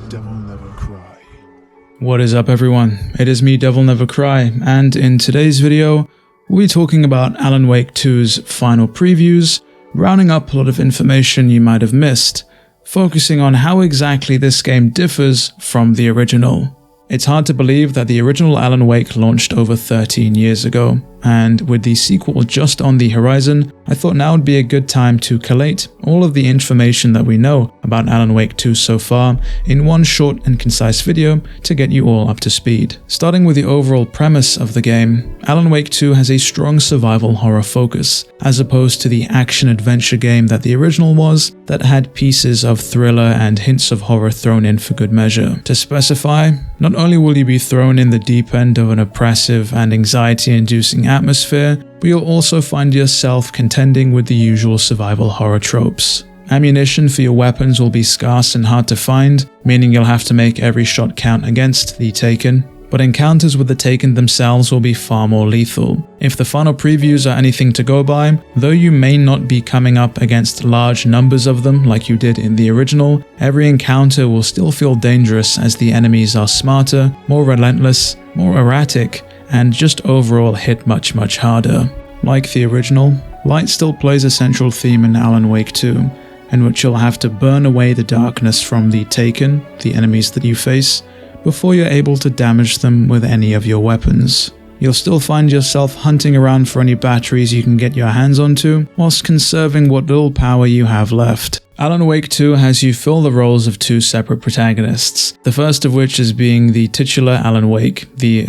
DevilNeverCry. What is up everyone, it is me DevilNeverCry, and in today's video we'll be talking about Alan Wake 2's final previews, rounding up a lot of information you might have missed, focusing on how exactly this game differs from the original. It's hard to believe that the original Alan Wake launched over 13 years ago, and with the sequel just on the horizon, I thought now would be a good time to collate all of the information that we know about Alan Wake 2 so far in one short and concise video to get you all up to speed. Starting with the overall premise of the game, Alan Wake 2 has a strong survival horror focus, as opposed to the action-adventure game that the original was, that had pieces of thriller and hints of horror thrown in for good measure. To specify, not only will you be thrown in the deep end of an oppressive and anxiety-inducing atmosphere, but you'll also find yourself contending with the usual survival horror tropes. Ammunition for your weapons will be scarce and hard to find, meaning you'll have to make every shot count against the Taken. But encounters with the Taken themselves will be far more lethal. If the final previews are anything to go by, though you may not be coming up against large numbers of them like you did in the original, every encounter will still feel dangerous as the enemies are smarter, more relentless, more erratic, and just overall hit much harder. Like the original, light still plays a central theme in Alan Wake 2, in which you'll have to burn away the darkness from the Taken, the enemies that you face, before you're able to damage them with any of your weapons. You'll still find yourself hunting around for any batteries you can get your hands onto, whilst conserving what little power you have left. Alan Wake 2 has you fill the roles of two separate protagonists, the first of which is being the titular Alan Wake, the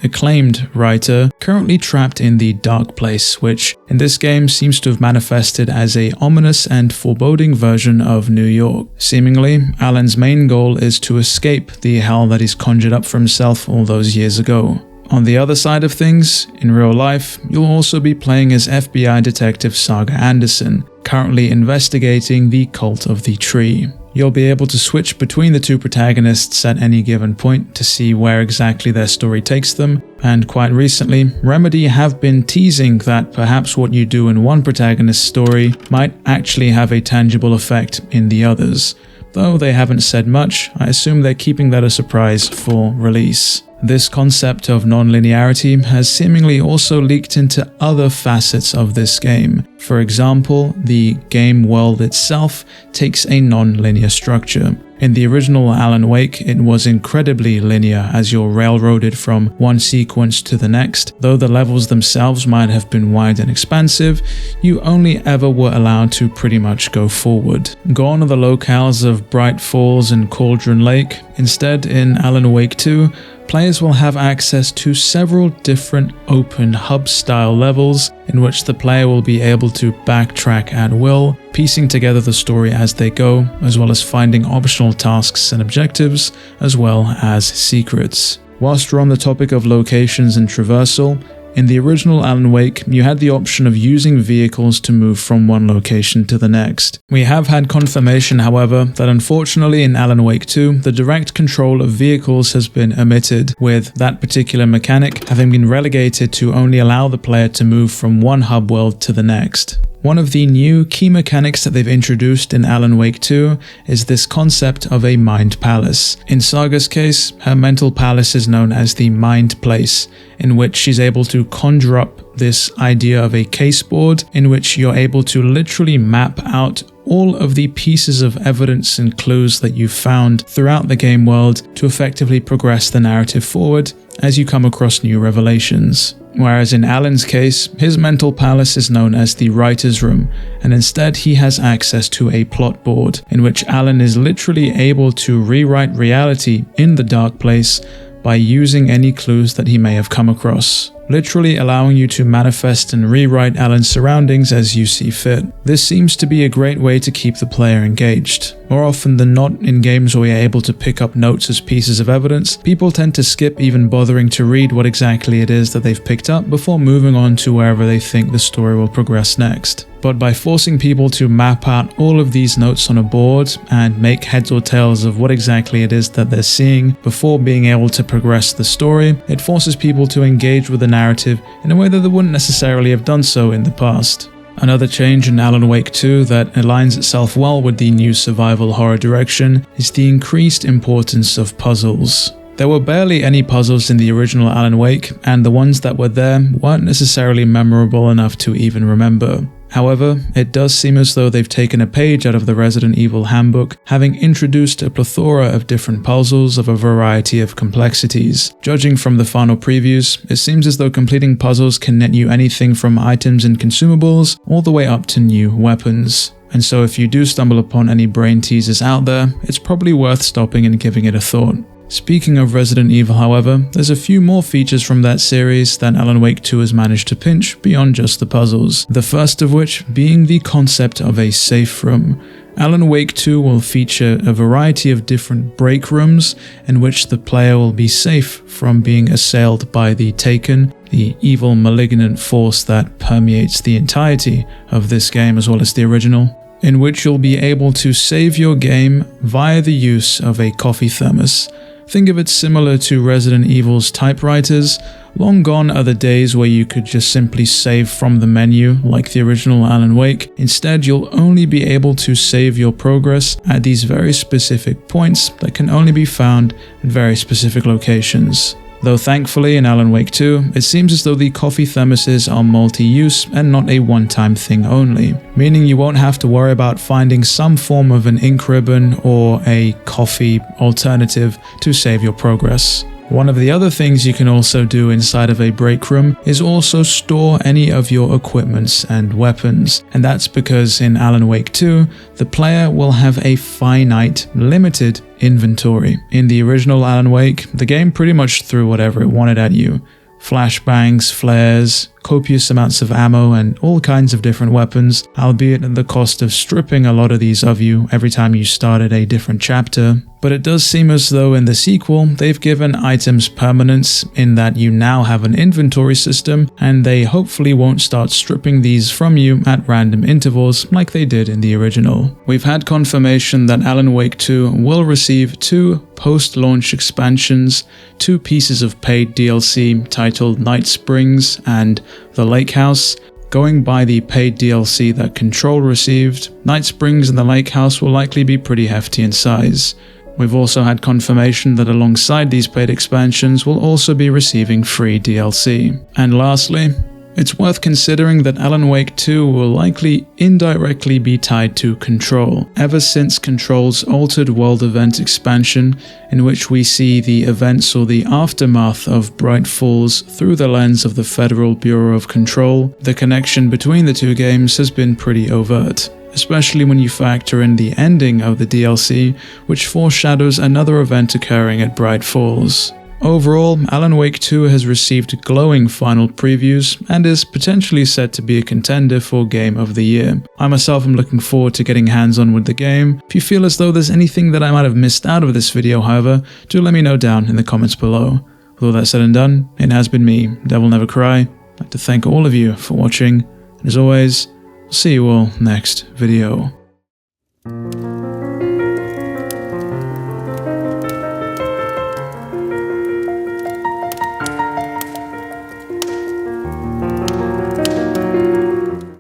acclaimed writer currently trapped in the Dark Place, which in this game seems to have manifested as a ominous and foreboding version of New York. Seemingly, Alan's main goal is to escape the hell that he's conjured up for himself all those years ago. On the other side of things, in real life, you'll also be playing as FBI detective Saga Anderson, currently investigating the Cult of the Tree. You'll be able to switch between the two protagonists at any given point to see where exactly their story takes them, and quite recently, Remedy have been teasing that perhaps what you do in one protagonist's story might actually have a tangible effect in the others. Though they haven't said much, I assume they're keeping that a surprise for release. This concept of non-linearity has seemingly also leaked into other facets of this game. For example, the game world itself takes a non-linear structure. In the original Alan Wake, it was incredibly linear as you're railroaded from one sequence to the next. Though the levels themselves might have been wide and expansive, you only ever were allowed to pretty much go forward. Gone are the locales of Bright Falls and Cauldron Lake. Instead, in Alan Wake 2, players will have access to several different open hub-style levels in which the player will be able to backtrack at will, piecing together the story as they go, as well as finding optional tasks and objectives, as well as secrets. Whilst we're on the topic of locations and traversal, in the original Alan Wake, you had the option of using vehicles to move from one location to the next. We have had confirmation, however, that unfortunately in Alan Wake 2, the direct control of vehicles has been omitted, with that particular mechanic having been relegated to only allow the player to move from one hub world to the next. One of the new key mechanics that they've introduced in Alan Wake 2 is this concept of a Mind Palace. In Saga's case, her mental palace is known as the Mind Place, in which she's able to conjure up this idea of a case board in which you're able to literally map out all of the pieces of evidence and clues that you've found throughout the game world to effectively progress the narrative forward as you come across new revelations. Whereas in Alan's case, his mental palace is known as the Writer's Room, and instead he has access to a plot board in which Alan is literally able to rewrite reality in the Dark Place by using any clues that he may have come across, literally allowing you to manifest and rewrite Alan's surroundings as you see fit. This seems to be a great way to keep the player engaged. More often than not, in games where you're able to pick up notes as pieces of evidence, people tend to skip even bothering to read what exactly it is that they've picked up before moving on to wherever they think the story will progress next. But by forcing people to map out all of these notes on a board and make heads or tails of what exactly it is that they're seeing before being able to progress the story, it forces people to engage with the narrative in a way that they wouldn't necessarily have done so in the past. Another change in Alan Wake 2 that aligns itself well with the new survival horror direction is the increased importance of puzzles. There were barely any puzzles in the original Alan Wake, and the ones that were there weren't necessarily memorable enough to even remember. However, it does seem as though they've taken a page out of the Resident Evil handbook, having introduced a plethora of different puzzles of a variety of complexities. Judging from the final previews, it seems as though completing puzzles can net you anything from items and consumables all the way up to new weapons. And so if you do stumble upon any brain teasers out there, it's probably worth stopping and giving it a thought. Speaking of Resident Evil, however, there's a few more features from that series that Alan Wake 2 has managed to pinch beyond just the puzzles. The first of which being the concept of a safe room. Alan Wake 2 will feature a variety of different break rooms in which the player will be safe from being assailed by the Taken, the evil malignant force that permeates the entirety of this game as well as the original, in which you'll be able to save your game via the use of a coffee thermos. Think of it similar to Resident Evil's typewriters. Long gone are the days where you could just simply save from the menu like the original Alan Wake. Instead, you'll only be able to save your progress at these very specific points that can only be found in very specific locations. Though thankfully in Alan Wake 2, it seems as though the coffee thermoses are multi-use and not a one-time thing only, meaning you won't have to worry about finding some form of an ink ribbon or a coffee alternative to save your progress. One of the other things you can also do inside of a break room is also store any of your equipments and weapons, and that's because in Alan Wake 2, the player will have a finite, limited inventory. In the original Alan Wake, the game pretty much threw whatever it wanted at you. Flashbangs, flares, copious amounts of ammo, and all kinds of different weapons, albeit at the cost of stripping a lot of these of you every time you started a different chapter. But it does seem as though in the sequel, they've given items permanence in that you now have an inventory system, and they hopefully won't start stripping these from you at random intervals like they did in the original. We've had confirmation that Alan Wake 2 will receive 2 post-launch expansions, 2 pieces of paid DLC titled Night Springs and The Lake House. Going by the paid DLC that Control received, Night Springs and The Lake House will likely be pretty hefty in size. We've also had confirmation that alongside these paid expansions we'll also be receiving free DLC. And lastly, it's worth considering that Alan Wake 2 will likely indirectly be tied to Control, ever since Control's Altered World event expansion, in which we see the events or the aftermath of Bright Falls through the lens of the Federal Bureau of Control. The connection between the two games has been pretty overt, especially when you factor in the ending of the DLC, which foreshadows another event occurring at Bright Falls. Overall, Alan Wake 2 has received glowing final previews and is potentially set to be a contender for Game of the Year. I myself am looking forward to getting hands-on with the game. If you feel as though there's anything that I might have missed out of this video, however, do let me know down in the comments below. With all that said and done, it has been me, DevilNeverCry. I'd like to thank all of you for watching, and as always, I'll see you all next video.